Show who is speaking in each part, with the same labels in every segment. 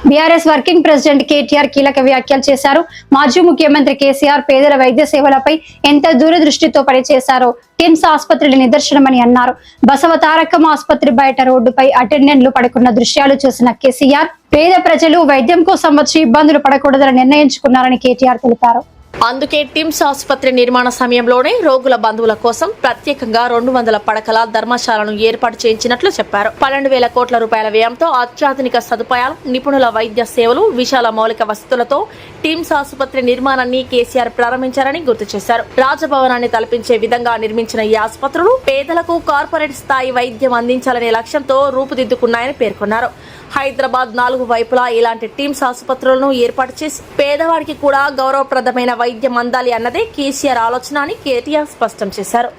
Speaker 1: BRS working president KTR కీలక వ్యాఖ్యలు చేశారు. మాజీ ముఖ్యమంత్రి కేసీఆర్ పేదల వైద్య సేవలపై ఎంత దూరదృష్టితో పనిచేశారో టిమ్స్ ఆసుపత్రి నిదర్శనమని అన్నారు. బసవ తారకం ఆసుపత్రి బయట రోడ్డుపై అటెండెంట్లు పడుకున్న దృశ్యాలు చూసిన కేసీఆర్ పేద ప్రజలు వైద్యం కోసం వచ్చి ఇబ్బందులు పడకూడదని నిర్ణయించుకున్నారని కేటీఆర్ తెలిపారు.
Speaker 2: అందుకే టిమ్స్ ఆసుపత్రి నిర్మాణ సమయంలోనే రోగుల బంధువుల కోసం ప్రత్యేకంగా 200 పడకల ధర్మశాలను ఏర్పాటు చేయించినట్లు చెప్పారు. 12,000 కోట్ల రూపాయల వ్యయంతో అత్యాధునిక సదుపాయాలు, నిపుణుల వైద్య సేవలు, విశాల మౌలిక వసతులతో టిమ్స్ ఆసుపత్రి నిర్మాణాన్ని కేసీఆర్ ప్రారంభించారని గుర్తు చేశారు. రాజభవనాన్ని తలపించే విధంగా నిర్మించిన ఈ ఆసుపత్రులు పేదలకు కార్పొరేట్ స్థాయి వైద్యం అందించాలనే లక్ష్యంతో రూపుదిద్దుకున్నాయని పేర్కొన్నారు. హైదరాబాద్ 4 వైపులా ఇలాంటి టిమ్స్ ఆసుపత్రులను ఏర్పాటు చేసి పేదవాడికి కూడా గౌరవప్రదమైన వైద్యం అందాలి అన్నదే కేసీఆర్ ఆలోచన అని కేటీఆర్ స్పష్టం చేశారు.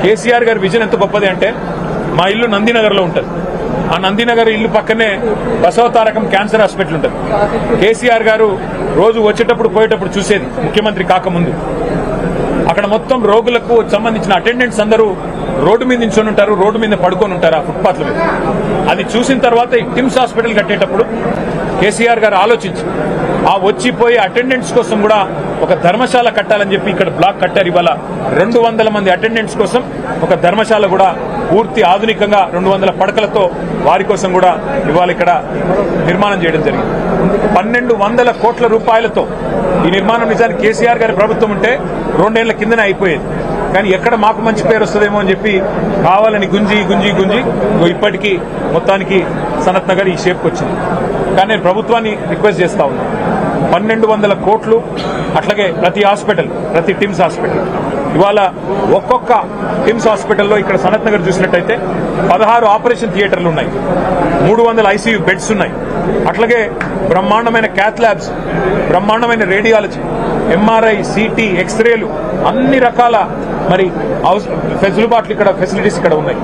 Speaker 3: కేసీఆర్ గారి విజన్ ఎంత గొప్పది అంటే, మా ఇల్లు నందినగర్ లో ఉంటుంది. ఆ నందినగర్ ఇల్లు పక్కనే బసవతారకం క్యాన్సర్ హాస్పిటల్ ఉంటుంది. కేసీఆర్ గారు రోజు వచ్చేటప్పుడు పోయేటప్పుడు చూసేది ముఖ్యమంత్రి కాకముందు. అక్కడ మొత్తం రోగులకు సంబంధించిన అటెండెంట్స్ అందరూ రోడ్డు మీద నించొని ఉంటారు, రోడ్డు మీద పడుకొని ఉంటారు ఆ ఫుట్పాత్ల మీద. అది చూసిన తర్వాత ఈ టిమ్స్ హాస్పిటల్ కట్టేటప్పుడు కేసీఆర్ గారు ఆలోచించి ఆ వచ్చిపోయే అటెండెంట్స్ కోసం కూడా ఒక ధర్మశాల కట్టాలని చెప్పి ఇక్కడ బ్లాక్ కట్టారు. ఇవాళ 200 మంది అటెండెంట్స్ కోసం ఒక ధర్మశాల కూడా పూర్తి ఆధునికంగా 200 పడకలతో వారి కోసం కూడా ఇవాళ ఇక్కడ నిర్మాణం చేయడం జరిగింది. 1200 కోట్ల రూపాయలతో ఈ నిర్మాణం నిజానికి కేసీఆర్ గారి ప్రభుత్వం ఉంటే 2 ఏళ్ల కిందనే అయిపోయేది. కానీ ఎక్కడ మాకు మంచి పేరు వస్తుందేమో అని చెప్పి కావాలని గుంజి ఇప్పటికీ మొత్తానికి సనత్ నగర్ ఈ షేప్కి వచ్చింది. కానీ నేను ప్రభుత్వాన్ని రిక్వెస్ట్ చేస్తా ఉన్నాను, 1200 కోట్లు అట్లాగే ప్రతి హాస్పిటల్, ప్రతి టిమ్స్ హాస్పిటల్ ఇవాళ ఒక్కొక్క టిమ్స్ హాస్పిటల్లో ఇక్కడ సనత్ నగర్ చూసినట్టయితే 16 ఆపరేషన్ థియేటర్లు ఉన్నాయి, 300 ఐసీయూ బెడ్స్ ఉన్నాయి. అట్లాగే బ్రహ్మాండమైన క్యాత్ ల్యాబ్స్, బ్రహ్మాండమైన రేడియాలజీ, ఎంఆర్ఐ, సిటీ, ఎక్స్రేలు, అన్ని రకాల మరి ఫెసిలిటీస్ ఇక్కడ ఫెసిలిటీస్ ఇక్కడ ఉన్నాయి.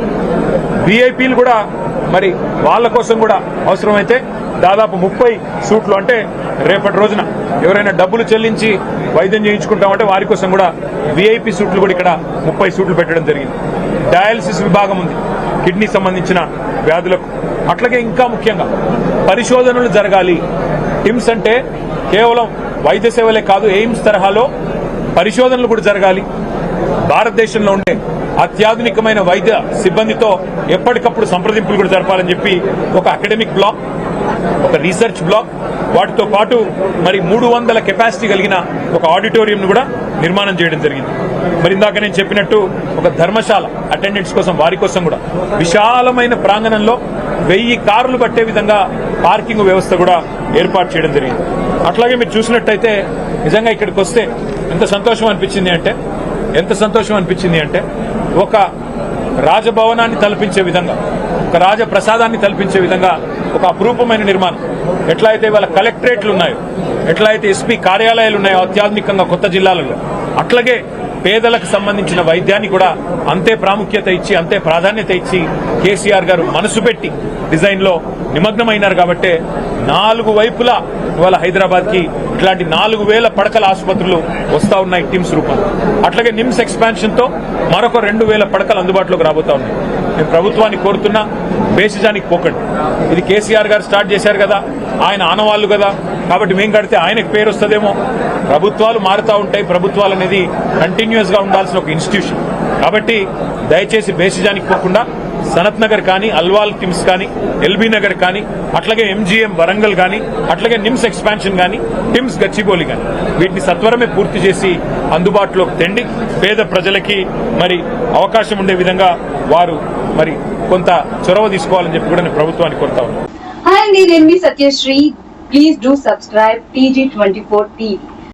Speaker 3: విఐపీలు కూడా మరి వాళ్ళ కోసం కూడా అవసరమైతే దాదాపు 30 సూట్లు, అంటే రేపటి రోజున ఎవరైనా డబ్బులు చెల్లించి వైద్యం చేయించుకుంటామంటే వారి కోసం కూడా విఐపీ సూట్లు కూడా ఇక్కడ 30 సూట్లు పెట్టడం జరిగింది. డయాలసిస్ విభాగం ఉంది కిడ్నీ సంబంధించిన వ్యాధులకు. అట్లాగే ఇంకా ముఖ్యంగా పరిశోధనలు జరగాలి. టిమ్స్ అంటే కేవలం వైద్య సేవలే కాదు, ఎయిమ్స్ తరహాలో పరిశోధనలు కూడా జరగాలి. భారతదేశంలో ఉండే అత్యాధునికమైన వైద్య సిబ్బందితో ఎప్పటికప్పుడు సంప్రదింపులు కూడా జరపాలని చెప్పి ఒక అకాడమిక్ బ్లాక్, ఒక రీసెర్చ్ బ్లాక్, వాటితో పాటు మరి 300 కెపాసిటీ కలిగిన ఒక ఆడిటోరియం ను కూడా నిర్మాణం చేయడం జరిగింది. మరి ఇందాక నేను చెప్పినట్టు ఒక ధర్మశాల అటెండెంట్స్ కోసం, వారి కోసం కూడా విశాలమైన ప్రాంగణంలో 1000 కార్లు పట్టే విధంగా పార్కింగ్ వ్యవస్థ కూడా ఏర్పాటు చేయడం జరిగింది. అట్లాగే మీరు చూసినట్టయితే నిజంగా ఇక్కడికి వస్తే ఎంత సంతోషం అనిపించింది అంటే ఒక రాజభవనాన్ని తలపించే విధంగా, ఒక రాజప్రసాదాన్ని తలపించే విధంగా ఒక అపురూపమైన నిర్మాణం. ఎట్లయితే ఇవాళ కలెక్టరేట్లు ఉన్నాయో, ఎట్లయితే ఎస్పీ కార్యాలయాలు ఉన్నాయో అత్యాధునికంగా కొత్త జిల్లాలలో, అట్లాగే పేదలకు సంబంధించిన వైద్యాన్ని కూడా అంతే ప్రాముఖ్యత ఇచ్చి, అంతే ప్రాధాన్యత ఇచ్చి కేసీఆర్ గారు మనసు పెట్టి డిజైన్ లో నిమగ్నమైనారు. కాబట్టి 4 వైపులా ఇవాళ హైదరాబాద్ కి ఇట్లాంటి 4000 పడకల ఆసుపత్రులు వస్తా ఉన్నాయి టిమ్స్ రూపంలో. అట్లాగే నిమ్స్ ఎక్స్పాన్షన్ తో మరొక 2000 పడకలు అందుబాటులోకి రాబోతా ఉన్నాయి. నేను ప్రభుత్వాన్ని కోరుతున్నా, బేసిజానికి పోకండి. ఇది కేసీఆర్ గారు స్టార్ట్ చేశారు కదా, ఆయన ఆనవాళ్లు కదా, కాబట్టి మేం కడితే ఆయనకు పేరు వస్తుందేమో. ప్రభుత్వాలు మారుతూ ఉంటాయి. ప్రభుత్వాలు అనేది కంటిన్యూస్ గా ఉండాల్సిన ఒక ఇన్స్టిట్యూషన్. కాబట్టి దయచేసి బేసిజానికి పోకుండా సనత్ నగర్ కానీ, అల్వాల్ టిమ్స్ కానీ, ఎల్బీ నగర్ కానీ, అట్లాగే ఎంజీఎం వరంగల్ కానీ, అట్లాగే నిమ్స్ ఎక్స్పాన్షన్ కానీ, టిమ్స్ గచ్చిబౌలి కానీ, వీటిని సత్వరమే పూర్తి చేసి అందుబాటులోకి తెండి పేద ప్రజలకి మరి అవకాశం ఉండే విధంగా వారు మరి కొంత చొరవ తీసుకోవాలని చెప్పి కూడా నేను ప్రభుత్వాన్ని కోరుతా ఉన్నాను.
Speaker 4: హాయ్ అండి, నేను మీ Satyasri. Please do subscribe TG24 TV.